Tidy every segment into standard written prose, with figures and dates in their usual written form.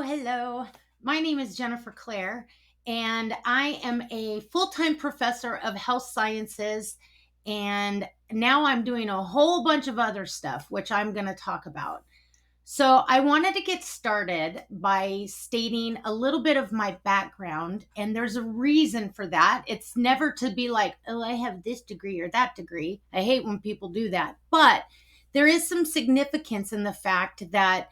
Hello. My name is Jennifer Clare, and I am a full time professor of health sciences. And now I'm doing a whole bunch of other stuff, which I'm going to talk about. So, I wanted to get started by stating a little bit of my background, and there's a reason for that. It's never to be like, oh, I have this degree or that degree. I hate when people do that. But there is some significance in the fact that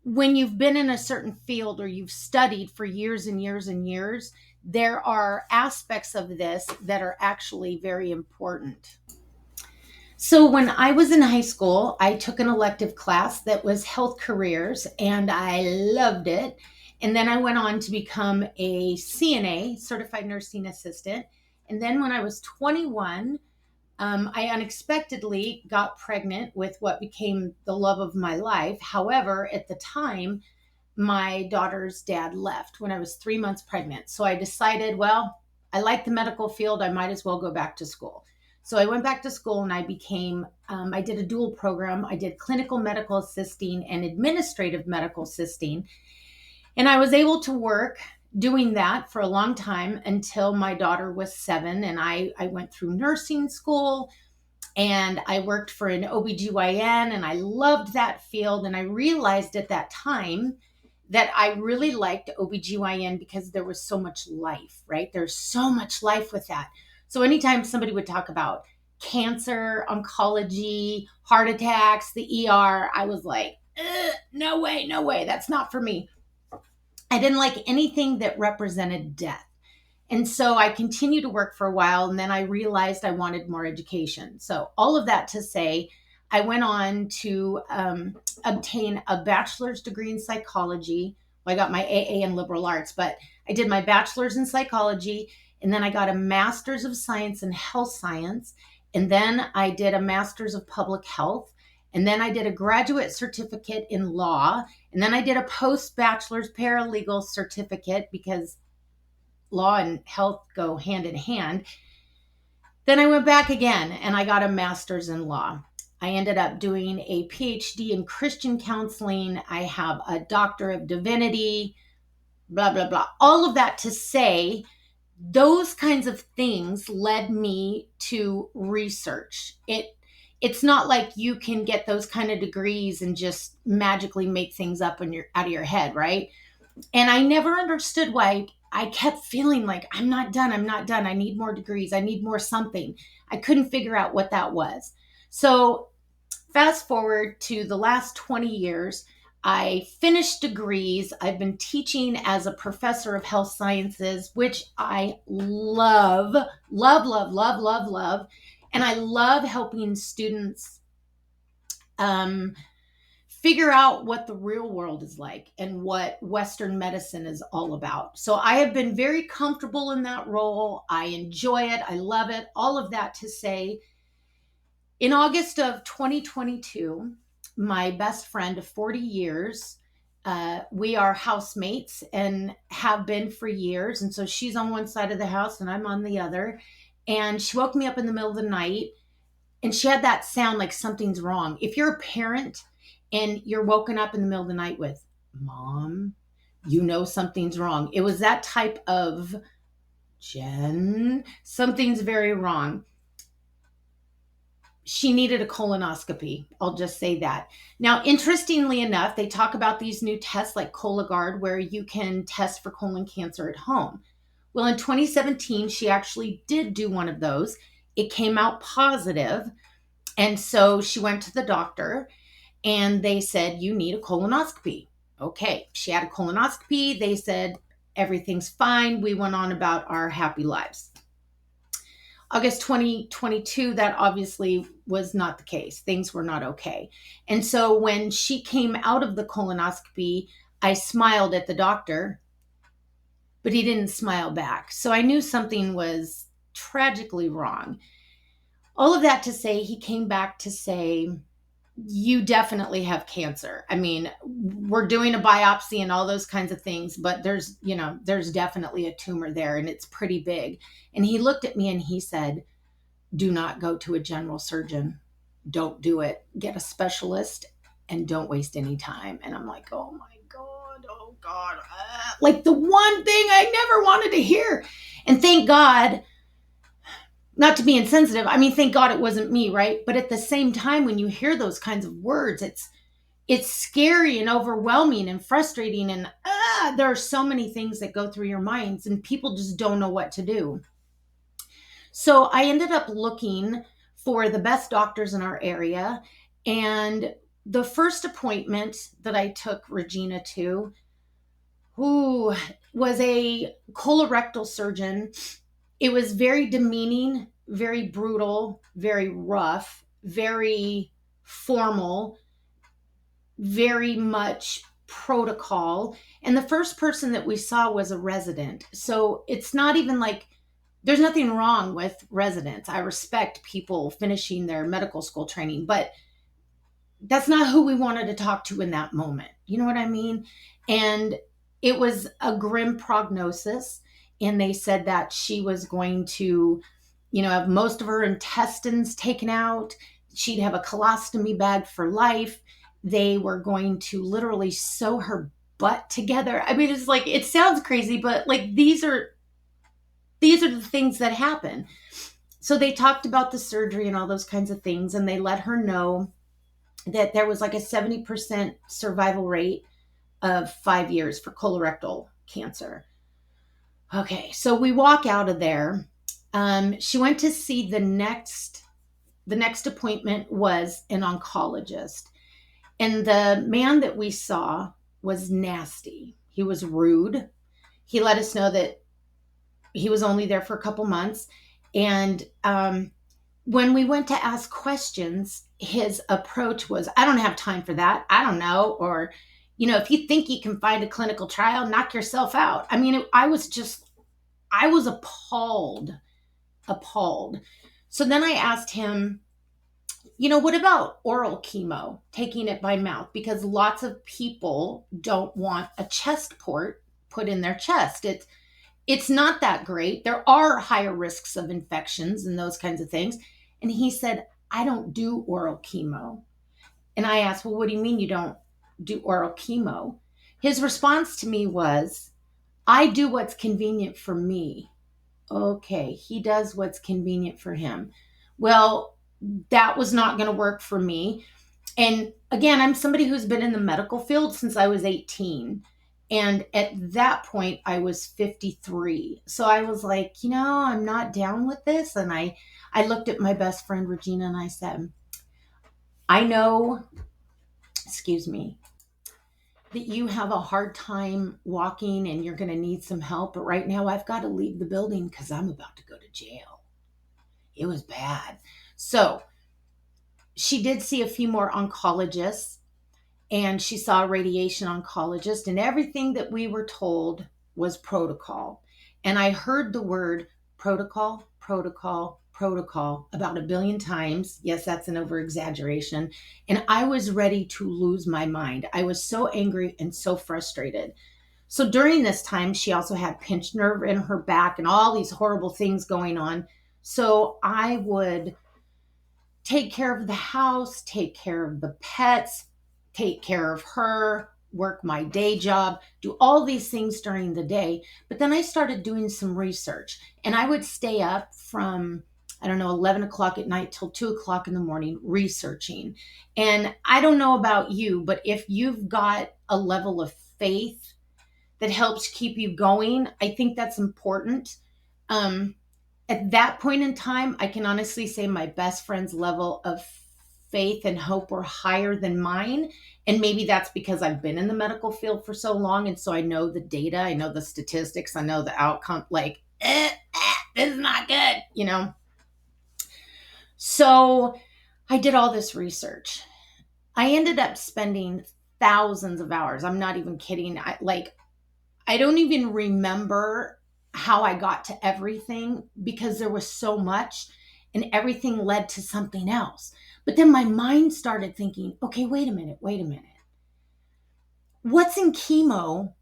when you've been in a certain field or you've studied for years and years and years, there are aspects of this that are actually very important. So, when I was in high school, I took an elective class that was health careers and I loved it. And then I went on to become a CNA, certified nursing assistant. And then when I was 21, I unexpectedly got pregnant with what became the love of my life. However, at the time, my daughter's dad left when I was 3 months pregnant. So I decided, well, I like the medical field. I might as well go back to school. So I went back to school and I did a dual program. I did clinical medical assisting and administrative medical assisting. And I was able to work doing that for a long time until my daughter was 7. And I went through nursing school and I worked for an OBGYN and I loved that field. And I realized at that time that I really liked OBGYN because there was so much life, right? There's so much life with that. So anytime somebody would talk about cancer, oncology, heart attacks, the ER, I was like, no way, no way. That's not for me. I didn't like anything that represented death. And so I continued to work for a while, and then I realized I wanted more education. So, all of that to say, I went on to obtain a bachelor's degree in psychology. Well, I got my AA in liberal arts, but I did my bachelor's in psychology, and then I got a master's of science in health science, and then I did a master's of public health, and then I did a graduate certificate in law, and then I did a post bachelor's paralegal certificate because law and health go hand in hand. Then I went back again and I got a master's in law. I ended up doing a PhD in Christian counseling. I have a doctor of divinity, blah, blah, blah. All of that to say, those kinds of things led me to research. It's not like you can get those kind of degrees and just magically make things up in your out of your head, right? And I never understood why I kept feeling like I'm not done. I'm not done. I need more degrees. I need more something. I couldn't figure out what that was. So, fast forward to the last 20 years, I finished degrees. I've been teaching as a professor of health sciences, which I love, love, love, love, love, love. And I love helping students um, figure out what the real world is like and what Western medicine is all about. So I have been very comfortable in that role. I enjoy it. I love it. All of that to say, in August of 2022, my best friend of 40 years, we are housemates and have been for years. And so she's on one side of the house and I'm on the other. And she woke me up in the middle of the night and she had that sound like something's wrong. If you're a parent and you're woken up in the middle of the night with, Mom, you know something's wrong. It was that type of, Jen, something's very wrong. She needed a colonoscopy. I'll just say that. Now, interestingly enough, they talk about these new tests like Cologuard, where you can test for colon cancer at home. Well, in 2017, she actually did do one of those. It came out positive. And so she went to the doctor and they said, you need a colonoscopy. Okay, she had a colonoscopy. They said, everything's fine. We went on about our happy lives. August 2022, that obviously was not the case. Things were not okay. And so when she came out of the colonoscopy, I smiled at the doctor, but he didn't smile back. So I knew something was tragically wrong. All of that to say, he came back to say, you definitely have cancer. I mean, we're doing a biopsy and all those kinds of things, but there's definitely a tumor there and it's pretty big. And he looked at me and he said, do not go to a general surgeon. Don't do it. Get a specialist and don't waste any time. And I'm like, oh my God, God, like the one thing I never wanted to hear. And thank God, not to be insensitive, I mean, thank God it wasn't me, right? But at the same time, when you hear those kinds of words, it's scary and overwhelming and frustrating, and there are so many things that go through your minds, and people just don't know what to do. So I ended up looking for the best doctors in our area, and the first appointment that I took Regina to, who was a colorectal surgeon. It was very demeaning, very brutal, very rough, very formal, very much protocol. And the first person that we saw was a resident. So it's not even like there's nothing wrong with residents. I respect people finishing their medical school training, but that's not who we wanted to talk to in that moment. You know what I mean? And it was a grim prognosis. And they said that she was going to, have most of her intestines taken out. She'd have a colostomy bag for life. They were going to literally sew her butt together. I mean, it's like, it sounds crazy, but like these are the things that happen. So they talked about the surgery and all those kinds of things. And they let her know that there was like a 70% survival rate of 5 years for colorectal cancer. Okay, so we walk out of there. She went to see the next appointment was an oncologist. And the man that we saw was nasty. He was rude. He let us know that he was only there for a couple months. And when we went to ask questions, his approach was, I don't have time for that. I don't know. Or, if you think you can find a clinical trial, knock yourself out. I mean, I was appalled. So then I asked him, what about oral chemo, taking it by mouth? Because lots of people don't want a chest port put in their chest. It's not that great. There are higher risks of infections and those kinds of things. And he said, I don't do oral chemo. And I asked, well, what do you mean you don't do oral chemo? His response to me was, I do what's convenient for me. Okay, he does what's convenient for him. Well, that was not going to work for me. And again, I'm somebody who's been in the medical field since I was 18. And at that point, I was 53. So I was like, I'm not down with this. And I looked at my best friend, Regina, and I said, I know, excuse me, that you have a hard time walking and you're going to need some help. But right now, I've got to leave the building because I'm about to go to jail. It was bad. So she did see a few more oncologists, and she saw a radiation oncologist, and everything that we were told was protocol. And I heard the word protocol about 1 billion times. Yes, that's an over exaggeration. And I was ready to lose my mind. I was so angry and so frustrated. So during this time, she also had pinched nerve in her back and all these horrible things going on. So I would take care of the house, take care of the pets, take care of her, work my day job, do all these things during the day. But then I started doing some research, and I would stay up from, 11 o'clock at night till 2 o'clock in the morning researching. And I don't know about you, but if you've got a level of faith that helps keep you going, I think that's important. At that point in time, I can honestly say my best friend's level of faith and hope were higher than mine. And maybe that's because I've been in the medical field for so long. And so I know the data, I know the statistics, I know the outcome, like, this is not good, So I did all this research. I ended up spending thousands of hours. I'm not even kidding. I don't even remember how I got to everything because there was so much and everything led to something else. But then my mind started thinking, okay, wait a minute. What's in chemo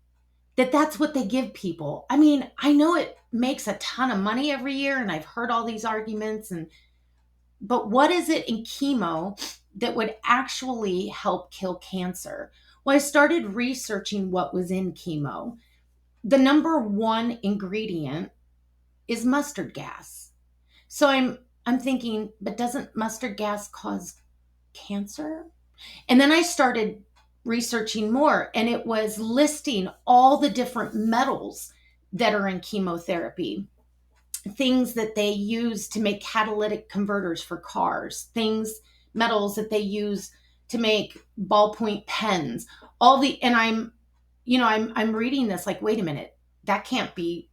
that's what they give people? I mean, I know it makes a ton of money every year and I've heard all these arguments, but what is it in chemo that would actually help kill cancer? Well, I started researching what was in chemo. The number one ingredient is mustard gas. So I'm thinking, but doesn't mustard gas cause cancer? And then I started researching more, and it was listing all the different metals that are in chemotherapy, things that they use to make catalytic converters for cars, things, metals that they use to make ballpoint pens, all the, and I'm reading this like, wait a minute, that can't be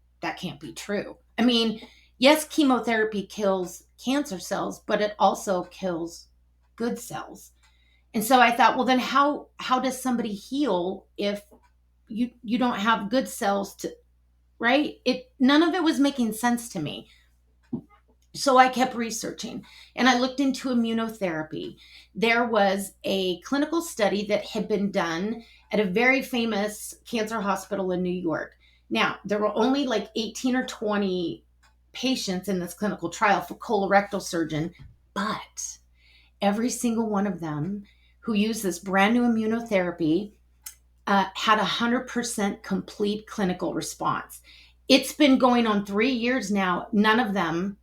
true. I mean, yes, chemotherapy kills cancer cells, but it also kills good cells. And so I thought, well, then how does somebody heal if you don't have good cells to, right? It, none of it was making sense to me. So I kept researching and I looked into immunotherapy. There was a clinical study that had been done at a very famous cancer hospital in New York. Now, there were only like 18 or 20 patients in this clinical trial for colorectal surgeon, but every single one of them who used this brand new immunotherapy had 100% complete clinical response. It's been going on 3 years now. None of them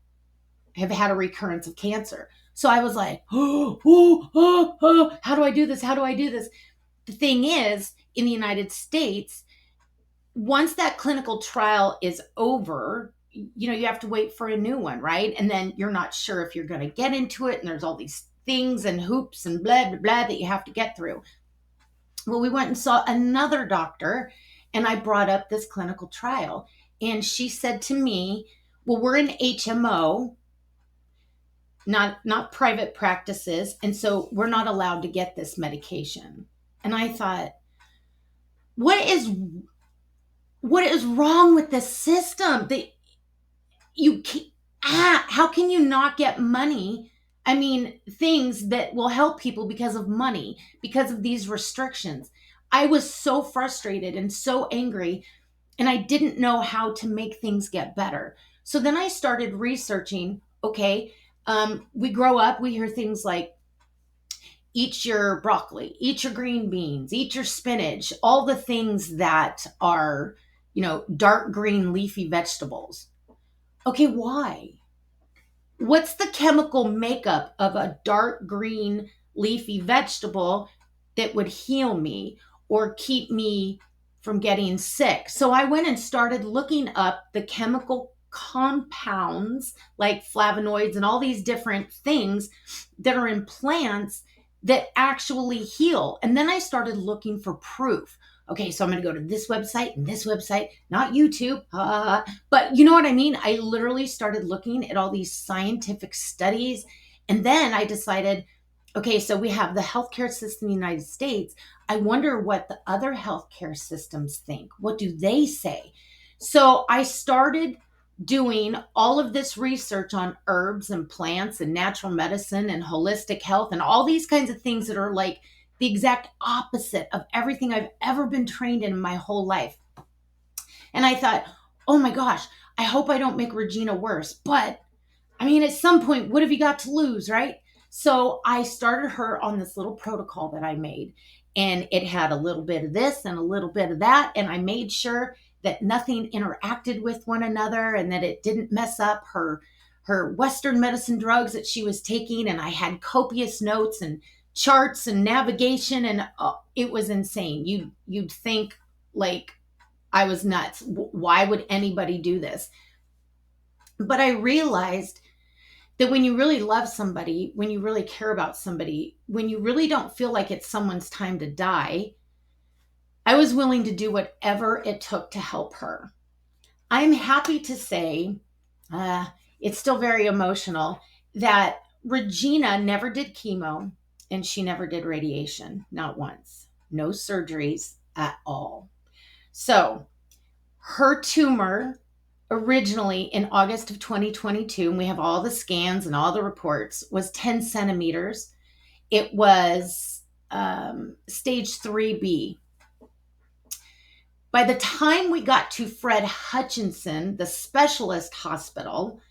have had a recurrence of cancer. So I was like, how do I do this? How do I do this? The thing is, in the United States, once that clinical trial is over, you have to wait for a new one, right? And then you're not sure if you're going to get into it. And there's all these things and hoops and blah, blah, blah that you have to get through. Well, we went and saw another doctor, and I brought up this clinical trial. And she said to me, well, we're an HMO, not private practices, and so we're not allowed to get this medication. And I thought, what is wrong with this system that you how can you not get money? I mean, things that will help people because of money, because of these restrictions. I was so frustrated and so angry, and I didn't know how to make things get better. So then I started researching. Okay, we grow up, we hear things like, eat your broccoli, eat your green beans, eat your spinach, all the things that are, dark green leafy vegetables. Okay, why? What's the chemical makeup of a dark green leafy vegetable that would heal me or keep me from getting sick? So I went and started looking up the chemical compounds like flavonoids and all these different things that are in plants that actually heal. And then I started looking for proof. Okay, so I'm going to go to this website and this website, not YouTube. But you know what I mean? I literally started looking at all these scientific studies. And then I decided, okay, so we have the healthcare system in the United States. I wonder what the other healthcare systems think. What do they say? So I started doing all of this research on herbs and plants and natural medicine and holistic health and all these kinds of things that are like the exact opposite of everything I've ever been trained in my whole life. And I thought, oh my gosh, I hope I don't make Regina worse. But I mean, at some point, what have you got to lose, right? So I started her on this little protocol that I made, and it had a little bit of this and a little bit of that. And I made sure that nothing interacted with one another and that it didn't mess up her Western medicine drugs that she was taking. And I had copious notes and charts and navigation, and it was insane. You'd think like I was nuts. Why would anybody do this? But I realized that when you really love somebody, when you really care about somebody, when you really don't feel like it's someone's time to die, I was willing to do whatever it took to help her. I'm happy to say, it's still very emotional, that Regina never did chemo and she never did radiation, not once. No surgeries at all. So her tumor originally in August of 2022, and we have all the scans and all the reports, was 10 centimeters. It was stage 3B. By the time we got to Fred Hutchinson, the specialist hospital,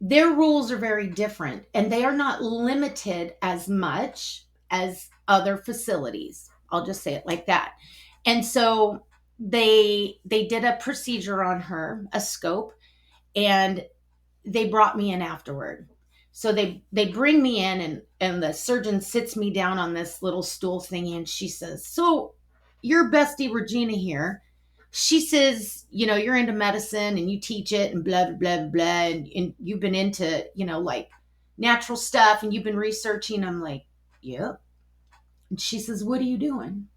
their rules are very different and they are not limited as much as other facilities. I'll just say it like that. And so they did a procedure on her, a scope, and they brought me in afterward. So they bring me in, and the surgeon sits me down on this little stool thingy, and she says, "So your bestie Regina here." She says, "You're into medicine and you teach it and blah blah blah blah, and you've been into, like natural stuff and you've been researching." I'm like, "Yep." And she says, "What are you doing?"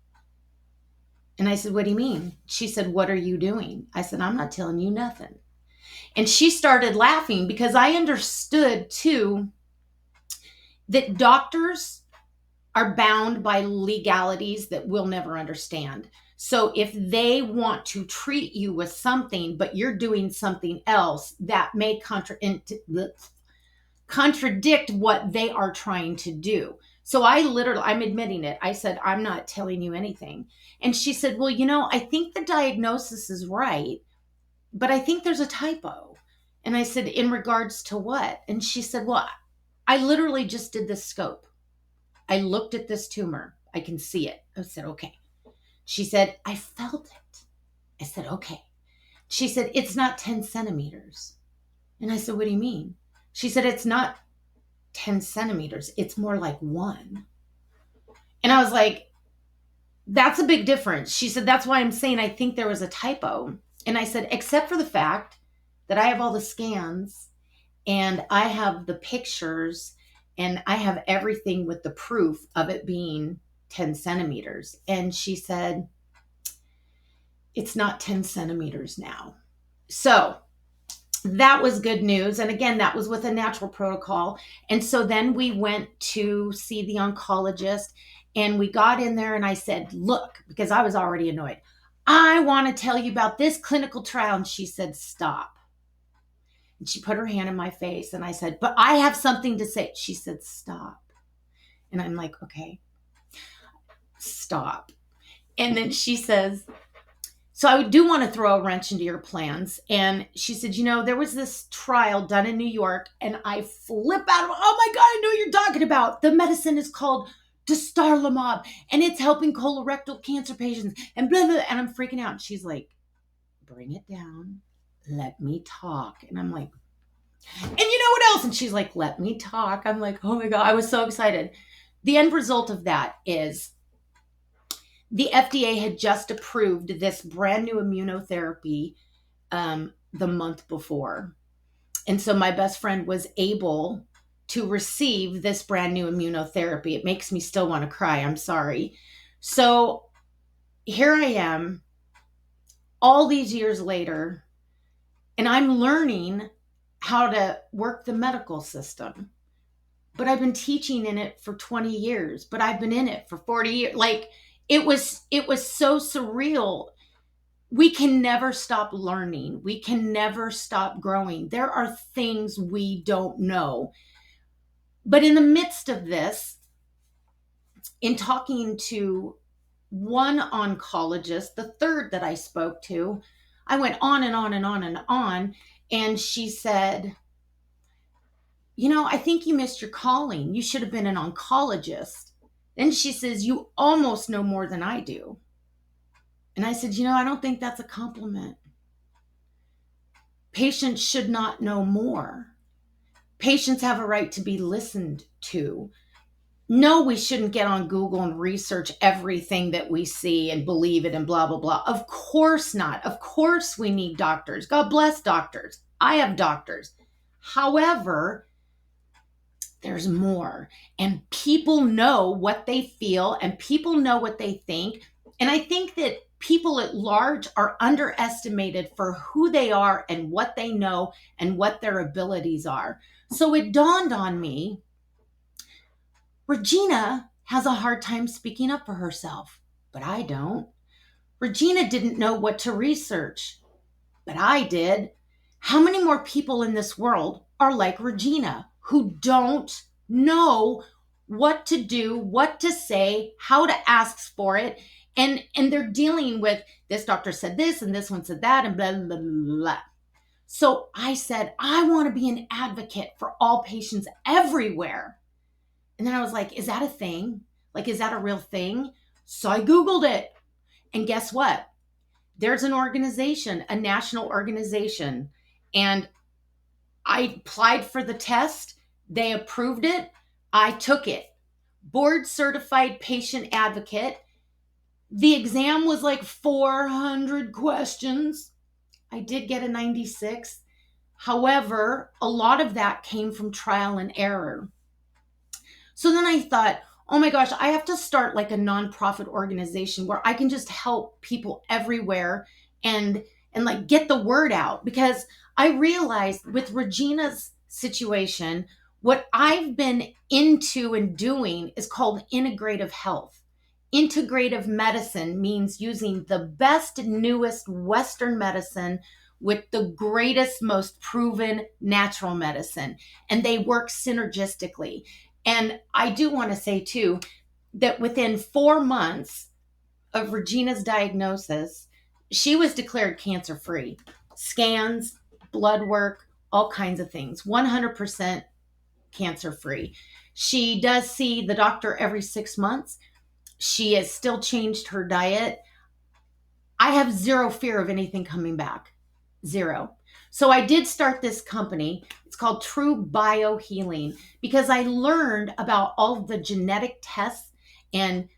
And I said, "What do you mean?" She said, "What are you doing?" I said, "I'm not telling you nothing." And she started laughing because I understood too that doctors are bound by legalities that we'll never understand. So if they want to treat you with something, but you're doing something else, that may contradict what they are trying to do. So I'm admitting it. I said, "I'm not telling you anything." And she said, "Well, I think the diagnosis is right, but I think there's a typo." And I said, "In regards to what?" And she said, "Well, I literally just did this scope. I looked at this tumor. I can see it." I said, "Okay." She said, "I felt it." I said, "Okay." She said, "It's not 10 centimeters." And I said, "What do you mean?" She said, "It's not 10 centimeters. It's more like 1." And I was like, "That's a big difference." She said, "That's why I'm saying I think there was a typo." And I said, "Except for the fact that I have all the scans and I have the pictures and I have everything with the proof of it being 10 centimeters." And she said, "It's not 10 centimeters now." So that was good news. And again, that was with a natural protocol. And so then we went to see the oncologist, and we got in there, and I said, "Look," because I was already annoyed, "I want to tell you about this clinical trial." And she said, "Stop." And she put her hand in my face, and I said, "But I have something to say." She said, "Stop." And I'm like, "Okay, stop." And then she says, "So I do want to throw a wrench into your plans." And she said, "There was this trial done in New York," and I flip out of, "Oh my God, I know what you're talking about. The medicine is called dostarlimab, and it's helping colorectal cancer patients," and blah, blah. And I'm freaking out. And she's like, "Bring it down. Let me talk." And I'm like, "And you know what else?" And she's like, "Let me talk." I'm like, oh my God, I was so excited. The end result of that is the FDA had just approved this brand new immunotherapy the month before. And so my best friend was able to receive this brand new immunotherapy. It makes me still want to cry. I'm sorry. So here I am all these years later, and I'm learning how to work the medical system. But I've been teaching in it for 20 years, but I've been in it for 40 years. Like it was so surreal. We can never stop learning. We can never stop growing. There are things we don't know. But in the midst of this, in talking to one oncologist, the third that I spoke to, I went on and on and on and on. And she said, "I think you missed your calling. You should have been an oncologist." Then she says, "You almost know more than I do." And I said, "I don't think that's a compliment. Patients should not know more. Patients have a right to be listened to. No, we shouldn't get on Google and research everything that we see and believe it and blah, blah, blah. Of course not. Of course we need doctors. God bless doctors. I have doctors. However, there's more. And people know what they feel and people know what they think. And I think that people at large are underestimated for who they are and what they know and what their abilities are. So it dawned on me, Regina has a hard time speaking up for herself, but I don't. Regina didn't know what to research, but I did. How many more people in this world are like Regina who don't know what to do, what to say, how to ask for it, and they're dealing with this doctor said this and this one said that and blah, blah, blah, blah. So I said, I want to be an advocate for all patients everywhere. And then I was like, is that a thing? Like, is that a real thing? So I Googled it. And guess what? There's an organization, a national organization. And I applied for the test. They approved it. I took it. Board certified patient advocate. The exam was like 400 questions. I did get a 96. However, a lot of that came from trial and error. So then I thought, oh my gosh, I have to start like a nonprofit organization where I can just help people everywhere and like get the word out, because I realized with Regina's situation, what I've been into and doing is called integrative health. Integrative medicine means using the best, newest Western medicine with the greatest, most proven natural medicine, and they work synergistically. And I do want to say, too, that within 4 months of Regina's diagnosis, she was declared cancer free. Scans, blood work, all kinds of things, 100% cancer free. She does see the doctor every 6 months. She has still changed her diet. I have zero fear of anything coming back. Zero. So I did start this company. It's called True Bio Healing, because I learned about all the genetic tests and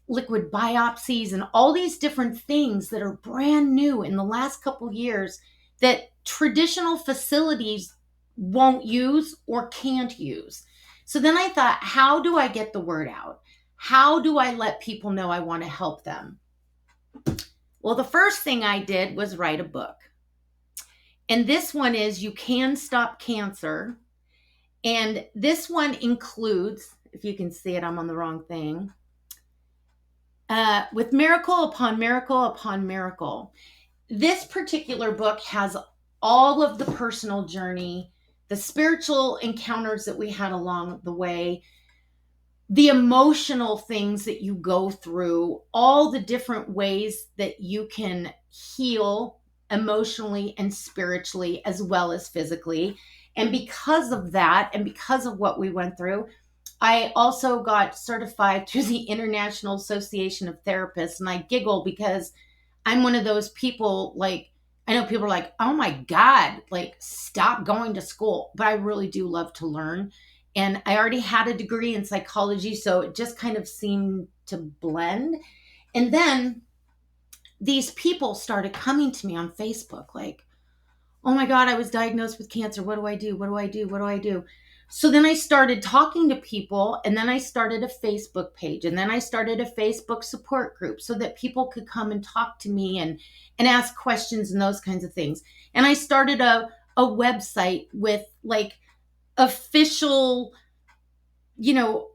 liquid biopsies and all these different things that are brand new in the last couple years that traditional facilities won't use or can't use. So then I thought, how do I get the word out? How do I let people know I want to help them? Well, the first thing I did was write a book. And this one is You Can Stop Cancer. And this one includes, if you can see it, I'm on the wrong thing, with miracle upon miracle upon miracle. This particular book has all of the personal journey, the spiritual encounters that we had along the way, the emotional things that you go through, all the different ways that you can heal emotionally and spiritually as well as physically. And because of that, and because of what we went through, I also got certified through the International Association of Therapists. And I giggle because I'm one of those people, like, I know people are like, oh my God, like, stop going to school. But I really do love to learn. And I already had a degree in psychology, so it just kind of seemed to blend. And then these people started coming to me on Facebook like, oh my God, I was diagnosed with cancer. What do I do? What do I do? What do I do? So then I started talking to people, and then I started a Facebook page, and then I started a Facebook support group so that people could come and talk to me and ask questions and those kinds of things. And I started a website with like official,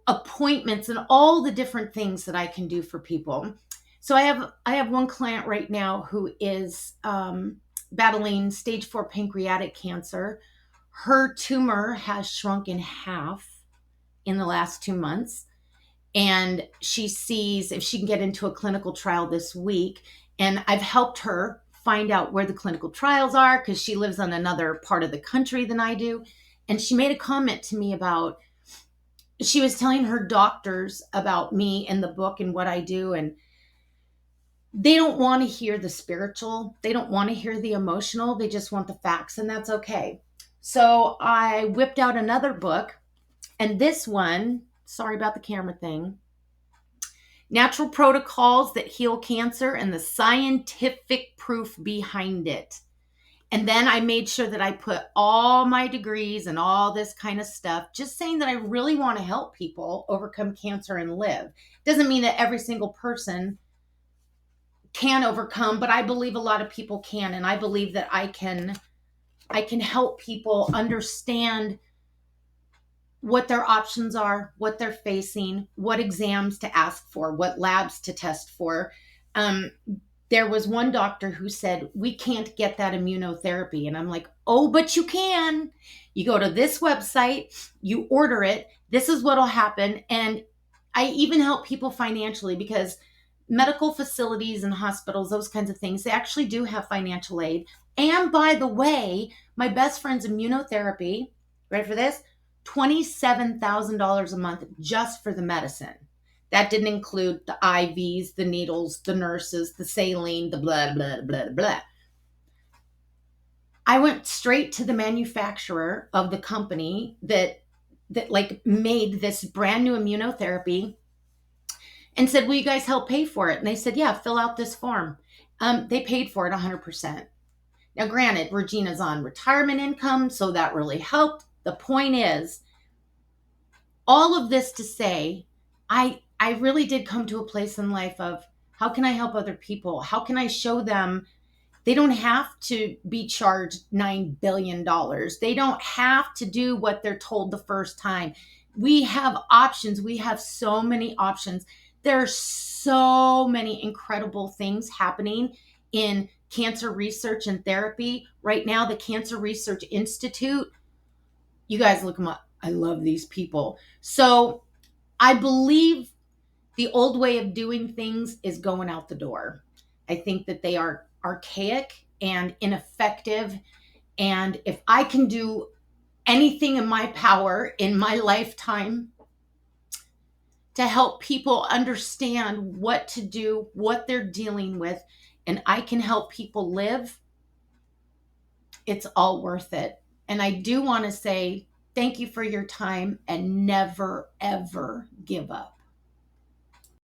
appointments and all the different things that I can do for people. So I have one client right now who is battling stage 4 pancreatic cancer. Her tumor has shrunk in half in the last 2 months, and she sees if she can get into a clinical trial this week. And I've helped her find out where the clinical trials are because she lives on another part of the country than I do. And she made a comment to me about, she was telling her doctors about me and the book and what I do, and they don't want to hear the spiritual. They don't want to hear the emotional. They just want the facts, and that's okay. So I whipped out another book, and this one, sorry about the camera thing, Natural Protocols That Heal Cancer and the Scientific Proof Behind It. And then I made sure that I put all my degrees and all this kind of stuff, just saying that I really want to help people overcome cancer and live. Doesn't mean that every single person can overcome, but I believe a lot of people can. And I believe that I can help people understand what their options are, what they're facing, what exams to ask for, what labs to test for. There was one doctor who said, we can't get that immunotherapy. And I'm like, oh, but you can. You go to this website, you order it. This is what'll happen. And I even help people financially because medical facilities and hospitals, those kinds of things, they actually do have financial aid. And by the way, my best friend's immunotherapy, ready for this? $27,000 a month just for the medicine. That didn't include the IVs, the needles, the nurses, the saline, the blah, blah, blah, blah. I went straight to the manufacturer of the company that like made this brand new immunotherapy and said, will you guys help pay for it? And they said, yeah, fill out this form. They paid for it 100%. Now, granted, Regina's on retirement income, so that really helped. The point is, all of this to say, I really did come to a place in life of how can I help other people? How can I show them they don't have to be charged $9 billion. They don't have to do what they're told the first time. We have options. We have so many options. There are so many incredible things happening in cancer research and therapy. Right now, the Cancer Research Institute, you guys look them up. I love these people. So I believe the old way of doing things is going out the door. I think that they are archaic and ineffective. And if I can do anything in my power in my lifetime to help people understand what to do, what they're dealing with, and I can help people live, it's all worth it. And I do want to say thank you for your time and never, ever give up.